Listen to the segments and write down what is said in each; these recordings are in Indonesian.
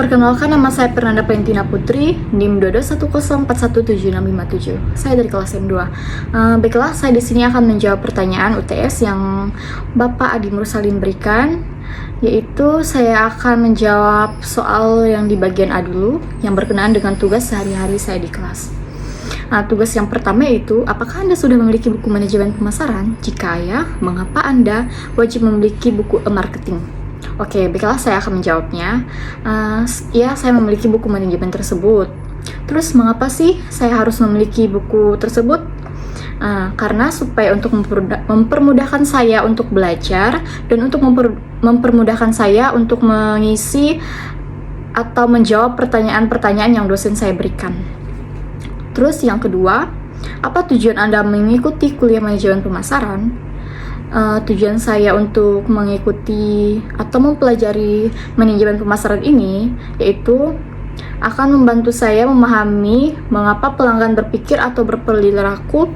Perkenalkan, nama saya Fernanda Valentina Putri, NIM 2210417657. Saya dari kelas M2. Baiklah, saya di sini akan menjawab pertanyaan UTS yang Bapak Adi Mursalin berikan, yaitu saya akan menjawab soal yang di bagian A dulu, yang berkenaan dengan tugas sehari-hari saya di kelas. Tugas yang pertama yaitu, apakah Anda sudah memiliki buku manajemen pemasaran? Jika ya, mengapa Anda wajib memiliki buku e-marketing? Oke, baiklah, saya akan menjawabnya. Ya, saya memiliki buku manajemen tersebut. Terus, mengapa sih saya harus memiliki buku tersebut? Karena supaya untuk mempermudahkan saya untuk belajar dan untuk mempermudahkan saya untuk mengisi atau menjawab pertanyaan-pertanyaan yang dosen saya berikan. Terus, yang kedua, apa tujuan Anda mengikuti kuliah manajemen pemasaran? Tujuan saya untuk mengikuti atau mempelajari manajemen pemasaran ini yaitu akan membantu saya memahami mengapa pelanggan berpikir atau berperilaku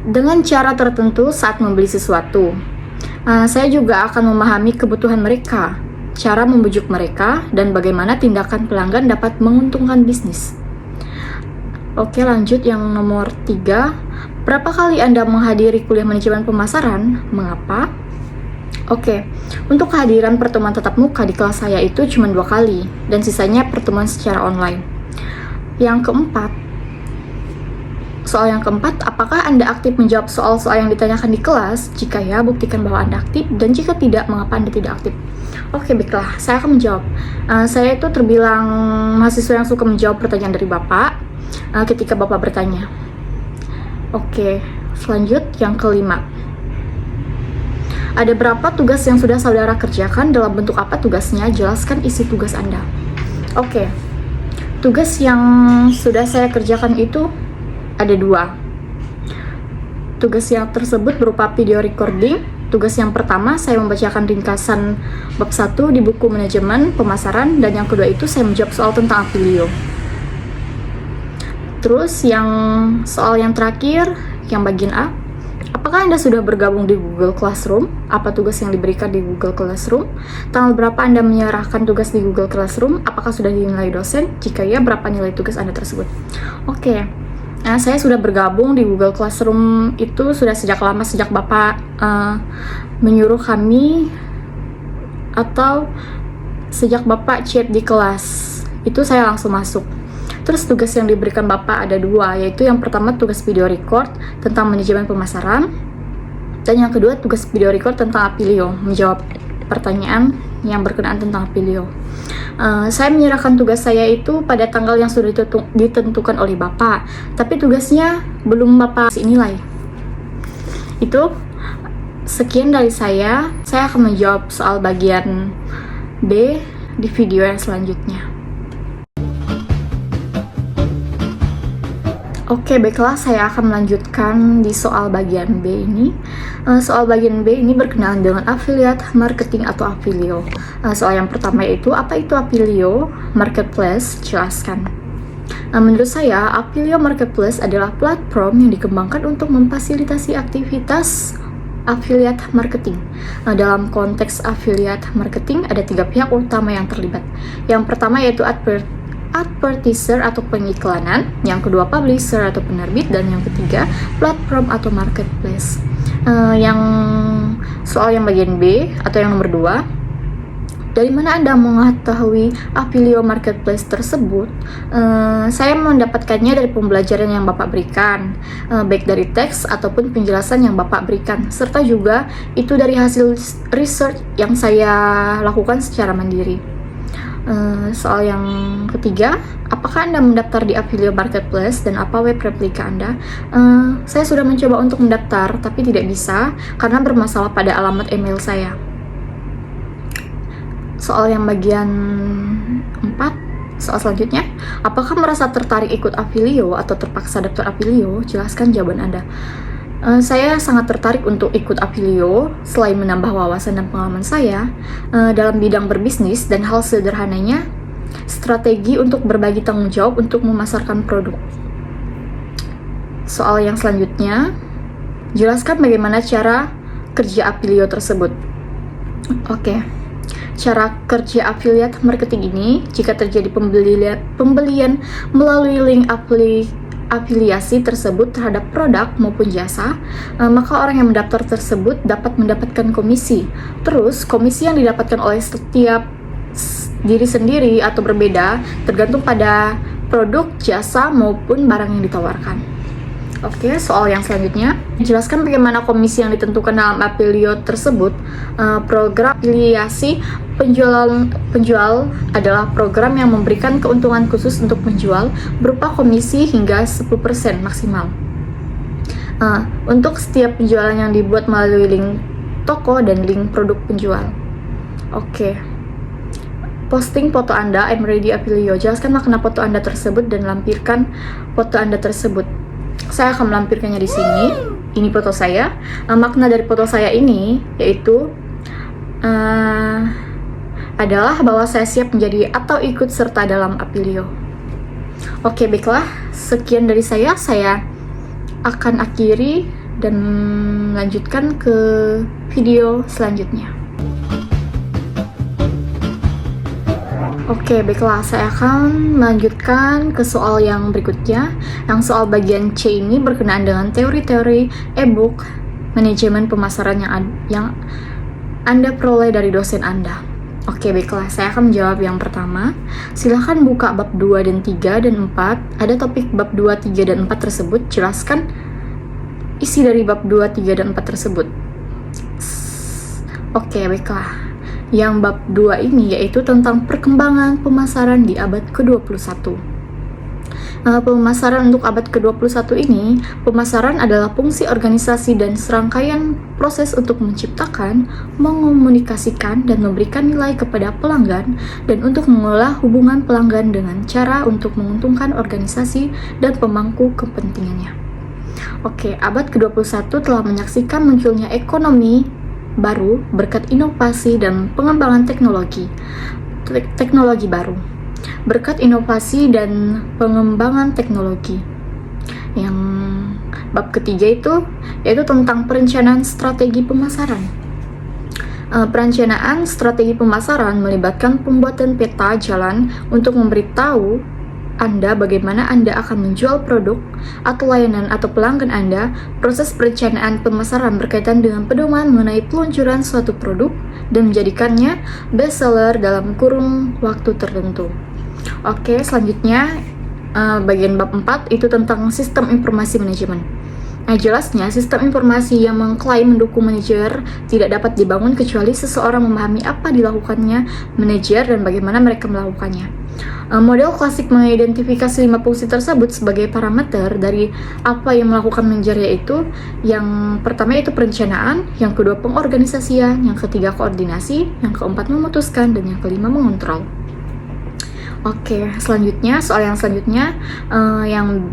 dengan cara tertentu saat membeli sesuatu. Saya juga akan memahami kebutuhan mereka, cara membujuk mereka, dan bagaimana tindakan pelanggan dapat menguntungkan bisnis. Oke, lanjut yang nomor 3. Berapa kali Anda menghadiri kuliah manajemen pemasaran? Mengapa? Oke, untuk kehadiran pertemuan tatap muka di kelas saya itu cuma 2 kali, dan sisanya pertemuan secara online. Soal yang keempat, apakah Anda aktif menjawab soal-soal yang ditanyakan di kelas? Jika ya, buktikan bahwa Anda aktif, dan jika tidak, mengapa Anda tidak aktif? Oke, baiklah, saya akan menjawab. Saya itu terbilang mahasiswa yang suka menjawab pertanyaan dari Bapak ketika Bapak bertanya. Oke, selanjut yang kelima. Ada berapa tugas yang sudah saudara kerjakan? Dalam bentuk apa tugasnya? Jelaskan isi tugas Anda. Oke, tugas yang sudah saya kerjakan itu ada 2. Tugas yang tersebut berupa video recording. Tugas yang pertama, saya membacakan ringkasan bab 1 di buku manajemen pemasaran, dan yang kedua itu saya menjawab soal tentang Apilio. Terus soal yang terakhir, yang bagian A, apakah Anda sudah bergabung di Google Classroom? Apa tugas yang diberikan di Google Classroom? Tanggal berapa Anda menyerahkan tugas di Google Classroom? Apakah sudah dinilai dosen? Jika ya, berapa nilai tugas Anda tersebut? Oke, saya sudah bergabung di Google Classroom itu sudah sejak lama, sejak Bapak menyuruh kami, atau sejak Bapak chat di kelas, itu saya langsung masuk. Terus tugas yang diberikan Bapak ada 2, yaitu yang pertama tugas video record tentang manajemen pemasaran, dan yang kedua tugas video record tentang Apilio, menjawab pertanyaan yang berkenaan tentang Apilio. Saya menyerahkan tugas saya itu pada tanggal yang sudah ditentukan oleh Bapak, tapi tugasnya belum Bapak kasih nilai. Itu sekian dari saya akan menjawab soal bagian B di video yang selanjutnya. Oke, baiklah, saya akan melanjutkan di soal bagian B ini. Soal bagian B ini berkenaan dengan affiliate marketing atau Apilio. Soal yang pertama yaitu, apa itu Apilio Marketplace? Jelaskan. Menurut saya, Apilio Marketplace adalah platform yang dikembangkan untuk memfasilitasi aktivitas affiliate marketing. Dalam konteks affiliate marketing, ada 3 pihak utama yang terlibat. Yang pertama yaitu advertiser atau pengiklanan, yang kedua publisher atau penerbit, dan yang ketiga platform atau marketplace. Soal yang bagian B atau yang nomor 2, dari mana Anda mengetahui Apilio Marketplace tersebut? Saya mendapatkannya dari pembelajaran yang Bapak berikan, baik dari teks ataupun penjelasan yang Bapak berikan, serta juga itu dari hasil research yang saya lakukan secara mandiri. Soal yang ketiga, apakah Anda mendaftar di Apilio Marketplace dan apa web replika Anda? Saya sudah mencoba untuk mendaftar, tapi tidak bisa karena bermasalah pada alamat email saya. Soal yang bagian 4, soal selanjutnya, apakah merasa tertarik ikut Apilio atau terpaksa daftar Apilio? Jelaskan jawaban Anda. Saya sangat tertarik untuk ikut Apilio selain menambah wawasan dan pengalaman saya dalam bidang berbisnis, dan hal sederhananya strategi untuk berbagi tanggung jawab untuk memasarkan produk. Soal yang selanjutnya, jelaskan bagaimana cara kerja Apilio tersebut. Oke, cara kerja affiliate marketing ini. Jika terjadi pembelian melalui link afiliasi tersebut terhadap produk maupun jasa, maka orang yang mendaftar tersebut dapat mendapatkan komisi. Terus, komisi yang didapatkan oleh setiap diri sendiri atau berbeda tergantung pada produk, jasa, maupun barang yang ditawarkan. Oke, soal yang selanjutnya, jelaskan bagaimana komisi yang ditentukan dalam affiliate tersebut. Program afiliasi penjual adalah program yang memberikan keuntungan khusus untuk penjual berupa komisi hingga 10% maksimal. Untuk setiap penjualan yang dibuat melalui link toko dan link produk penjual. Oke. Posting foto Anda, I'm ready affiliate. Jelaskan makna foto Anda tersebut dan lampirkan foto Anda tersebut. Saya akan melampirkannya di sini. Ini foto saya. Makna dari foto saya ini yaitu adalah bahwa saya siap menjadi atau ikut serta dalam Apilio. Oke, baiklah. Sekian dari saya. Saya akan akhiri dan lanjutkan ke video selanjutnya. Oke, baiklah. Saya akan melanjutkan ke soal yang berikutnya. Yang soal bagian C ini berkenaan dengan teori-teori e-book manajemen pemasaran yang Anda peroleh dari dosen Anda. Oke, baiklah. Saya akan menjawab yang pertama. Silahkan buka bab 2 dan 3 dan 4. Ada topik bab 2, 3, dan 4 tersebut. Jelaskan isi dari bab 2, 3, dan 4 tersebut. Oke, baiklah. Yang bab 2 ini yaitu tentang perkembangan pemasaran di abad ke-21. Pemasaran untuk abad ke-21 ini, pemasaran adalah fungsi organisasi dan serangkaian proses untuk menciptakan, mengomunikasikan, dan memberikan nilai kepada pelanggan, dan untuk mengelola hubungan pelanggan dengan cara untuk menguntungkan organisasi dan pemangku kepentingannya. Oke, abad ke-21 telah menyaksikan munculnya ekonomi baru berkat inovasi dan pengembangan teknologi baru. Berkat inovasi dan pengembangan teknologi. Yang bab ketiga yaitu tentang perencanaan strategi pemasaran. Perencanaan strategi pemasaran melibatkan pembuatan peta jalan untuk memberitahu Anda bagaimana Anda akan menjual produk atau layanan atau pelanggan Anda. Proses perencanaan pemasaran berkaitan dengan pedoman mengenai peluncuran suatu produk dan menjadikannya bestseller dalam kurun waktu tertentu. Oke, selanjutnya bagian bab 4 itu tentang sistem informasi manajemen. Nah, jelasnya sistem informasi yang mengklaim mendukung manajer tidak dapat dibangun kecuali seseorang memahami apa dilakukannya manajer dan bagaimana mereka melakukannya. Model klasik mengidentifikasi 5 fungsi tersebut sebagai parameter dari apa yang melakukan manajer, yaitu yang pertama itu perencanaan, yang kedua pengorganisasian, yang ketiga koordinasi, yang keempat memutuskan, dan yang kelima mengontrol. Oke, selanjutnya soal yang selanjutnya yang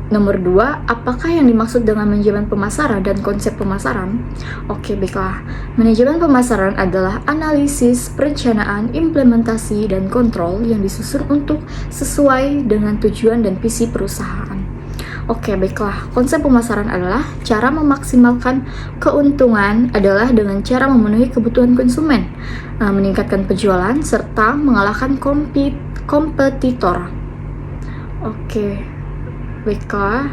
nomor 2, apakah yang dimaksud dengan manajemen pemasaran dan konsep pemasaran? Oke, baiklah. Manajemen pemasaran adalah analisis, perencanaan, implementasi, dan kontrol yang disusun untuk sesuai dengan tujuan dan visi perusahaan. Oke, baiklah. Konsep pemasaran adalah cara memaksimalkan keuntungan adalah dengan cara memenuhi kebutuhan konsumen, meningkatkan penjualan, serta mengalahkan kompetitor. Oke. Baiklah,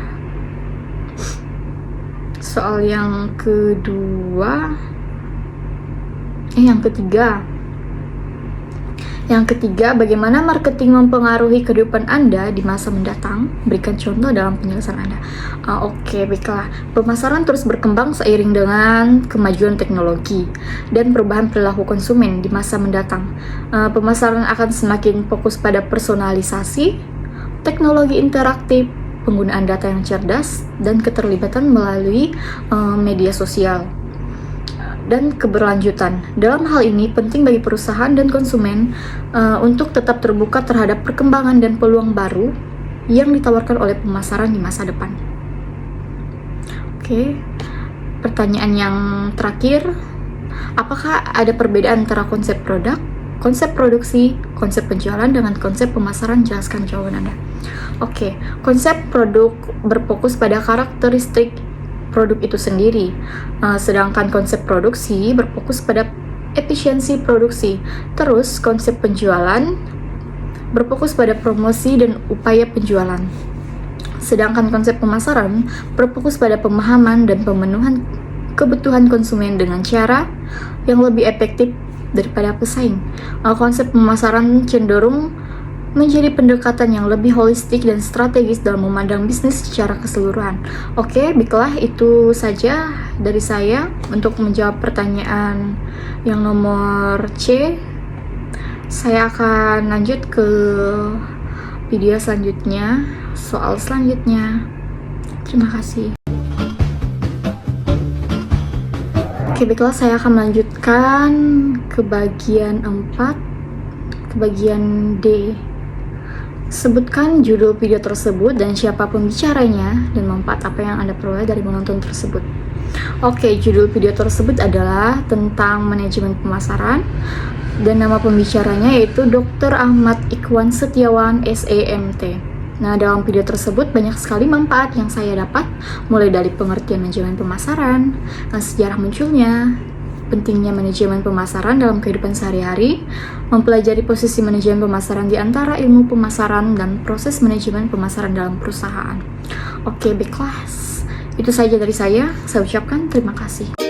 soal yang ketiga, bagaimana marketing mempengaruhi kehidupan Anda di masa mendatang? Berikan contoh dalam penjelasan Anda. Oke, baiklah. Pemasaran terus berkembang seiring dengan kemajuan teknologi dan perubahan perilaku konsumen di masa mendatang. Pemasaran akan semakin fokus pada personalisasi, teknologi interaktif, penggunaan data yang cerdas, dan keterlibatan melalui media sosial dan keberlanjutan. Dalam hal ini penting bagi perusahaan dan konsumen untuk tetap terbuka terhadap perkembangan dan peluang baru yang ditawarkan oleh pemasaran di masa depan. Oke, pertanyaan yang terakhir, apakah ada perbedaan antara konsep produk, konsep produksi, konsep penjualan dengan konsep pemasaran? Jelaskan jawaban Anda. Oke, konsep produk berfokus pada karakteristik produk itu sendiri, sedangkan konsep produksi berfokus pada efisiensi produksi. Terus konsep penjualan berfokus pada promosi dan upaya penjualan. Sedangkan konsep pemasaran berfokus pada pemahaman dan pemenuhan kebutuhan konsumen dengan cara yang lebih efektif daripada pesaing. Konsep pemasaran cenderung menjadi pendekatan yang lebih holistik dan strategis dalam memandang bisnis secara keseluruhan. Oke, baiklah, itu saja dari saya untuk menjawab pertanyaan yang nomor C. Saya akan lanjut ke video selanjutnya, soal selanjutnya. Terima kasih. Oke, baiklah, saya akan melanjutkan ke bagian 4, ke bagian D. Sebutkan judul video tersebut dan siapa pembicaranya dan manfaat apa yang Anda peroleh dari menonton tersebut. Oke, judul video tersebut adalah tentang manajemen pemasaran dan nama pembicaranya yaitu Dr. Ahmad Ikhwan Setiawan, SEMT. Nah, dalam video tersebut banyak sekali manfaat yang saya dapat, mulai dari pengertian manajemen pemasaran, sejarah munculnya, pentingnya manajemen pemasaran dalam kehidupan sehari-hari, mempelajari posisi manajemen pemasaran di antara ilmu pemasaran dan proses manajemen pemasaran dalam perusahaan. Oke, baiklah, itu saja dari saya ucapkan terima kasih.